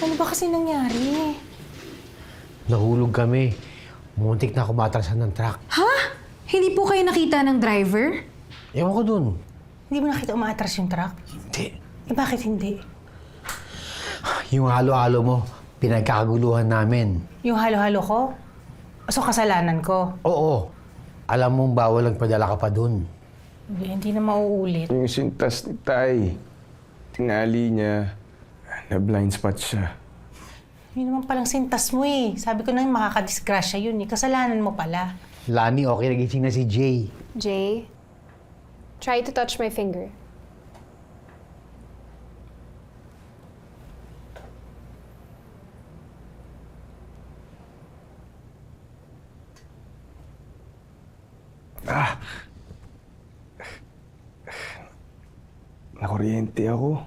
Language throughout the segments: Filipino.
Ano ba kasi nangyari? Nahulog kami. Muntik na kumatrasan ng truck. Ha? Hindi po kayo nakita ng driver? Ewan ko dun. Hindi mo nakita umaatras yung truck? Hindi. Eh bakit hindi? Yung halo-halo mo, pinagkakaguluhan namin. Yung halo-halo ko? So kasalanan ko? Oo. Alam mong bawal nagpadala ka pa dun. Hindi na mauulit. Yung sintas ni Tay, tinali niya, na blind spot siya. Yun naman palang sintas mo eh. Sabi ko na yung makakadisgrasya yun eh. Kasalanan mo pala. Lani, okay, nagising na si Jay. Jay, try to touch my finger. Nakuryente ako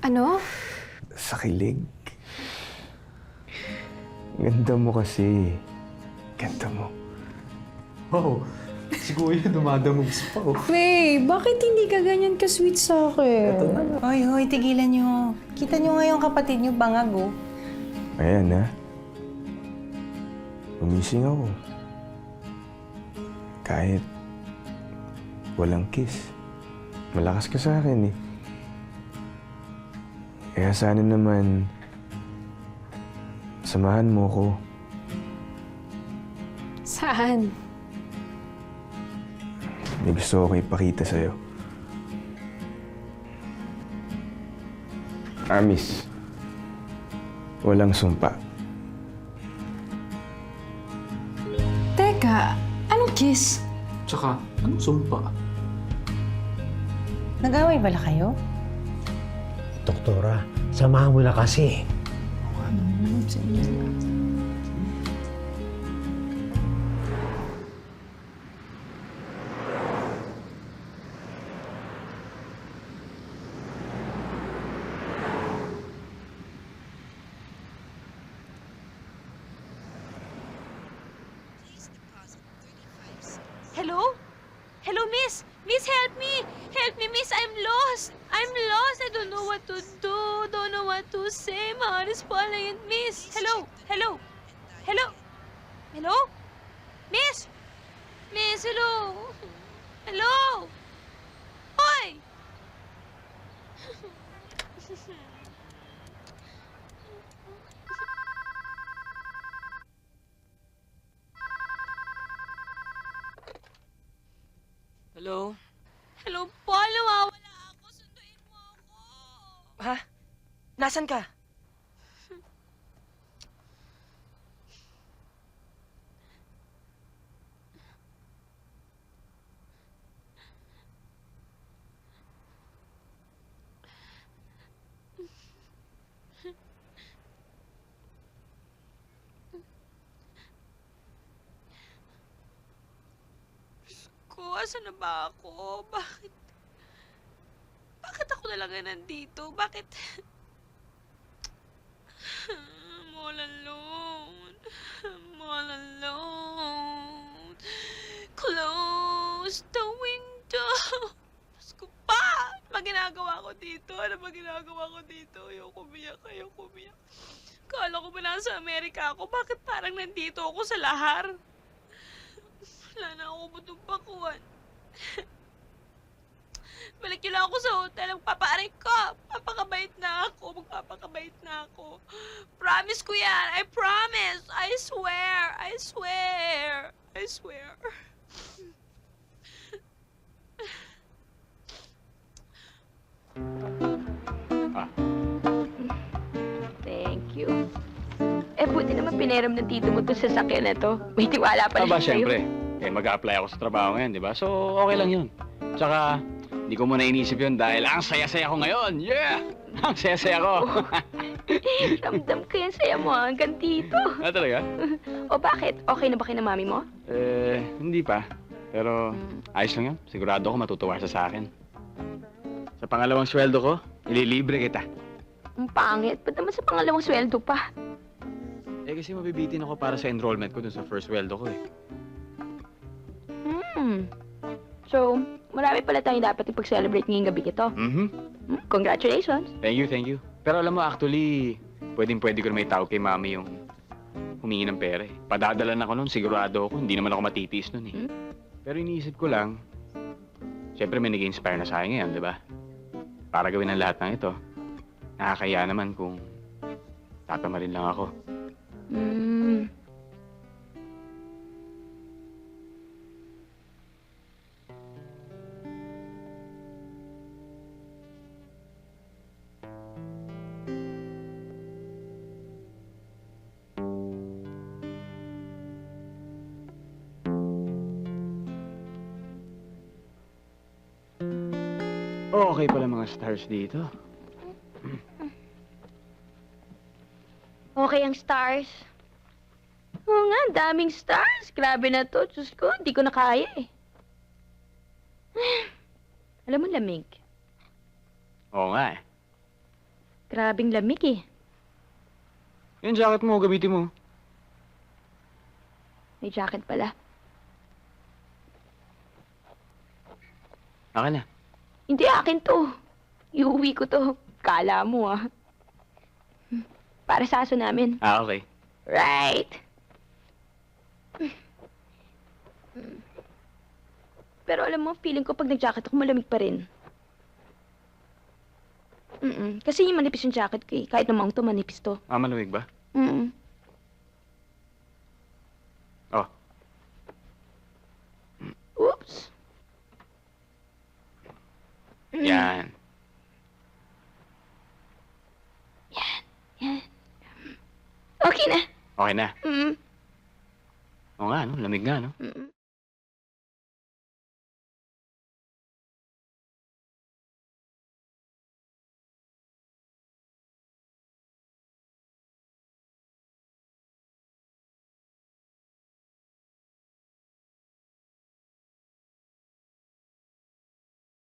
Ano? sa kilig. Ganda mo kasi. Ganda mo. Wow, si Kuya dumadamugs pa oh. May, bakit hindi ka ganyan ka-sweet sa akin? Hoy, hoy, tigilan nyo. Kita nyo nga yung kapatid nyo, bangag oh. Ayan ha. Umising ako. Kahit walang kiss. Malakas ka sa akin eh. Kaya sana naman samahan mo ko. Saan? May gusto ko ipakita sa'yo. Amis. Walang sumpa. Teka, anong kiss? Tsaka, anong sumpa? Nag-away bala kayo? Doktora, samahan mo na kasi. Hello? Hello, miss! Miss, help me! Help me, miss! I'm lost! I'm lost! I don't know what to do. Don't know what to say. My heart is falling, miss! Hello? Hello? Hello? Hello? Miss? Miss, hello? Hello? Hoy! Hello? Hello, Paul! Nawawala ako. Sunduin mo ako. Ha? Nasaan ka? Asan na ba ako? Bakit? Bakit ako na lang nandito? Bakit? I'm all alone. I'm all alone. Close the window. Diyos ko pa! Ano ba ginagawa ko dito? Ano ba ginagawa ko dito? Ayoko umiyak, ayoko umiyak. Kala ko ba nasa Amerika ako? Bakit parang nandito ako sa lahar? Wala na ako butong pakuan. Balik niyo lang ako sa hotel. Magpapaaray ko. Papakabait na ako. Magpapakabait na ako. Promise ko yan. I promise. I swear. I swear. I swear. Thank you. Eh, buti naman pinaram ng tito mo itong sasakyan na to. May tiwala pa Aba, siya sa'yo. syempre. Eh, mag-a-apply ako sa trabaho ngayon, di ba? So, okay lang yun. Tsaka, hindi ko muna inisip yun dahil ang saya-saya ko ngayon. Yeah! Ang saya-saya ko. Ramdam ko yan saya mo hanggang dito. Ah, talaga? O bakit? Okay na ba kayo ng mami mo? Eh, hindi pa. Pero, ayos lang yun. Sigurado ako matutuwa siya sa akin. Sa pangalawang sweldo ko, ililibre kita. Ang pangit. Ba't naman sa pangalawang sweldo pa? Eh, kasi mabibitin ako para sa enrollment ko dun sa first sweldo ko eh. So, marami pala tayong dapat ipag-celebrate ngayong gabi ito. Mhm. Congratulations. Thank you, thank you. Pero alam mo, actually, pwedeng-pwede ko na may tawag kay mami yung humingi ng pera eh. Padadalan ako nun, sigurado ako. Hindi naman ako matitiis nun eh. Pero iniisip ko lang, siyempre may nag-inspire na sa akin ngayon, di ba? Para gawin ang lahat ng ito. Nakakaya naman kung tatamarin lang ako. Hmm. Okay pala mga stars dito. Okay ang stars. Oo nga, ang daming stars. Grabe na to. Diyos ko, hindi ko na kaya eh. Alam mo, lamig. Oo nga eh. Grabing lamig eh. Yung jacket mo, gamitin mo. May jacket pala. Akin na. Hindi, akin to. Iuwi ko to. Kala mo ah. Para sa aso namin. Ah, okay. Right. Pero alam mo, feeling ko pag nag-jacket ako, malamig pa rin. Kasi yung manipis yung jacket ko eh. Kahit namang to, manipis to. Ah, malamig ba? Mm. Oh. Oops. Yan. Yan. Okay na. Okay na. Mm. Oo nga, no? Lamig nga, no? Mm.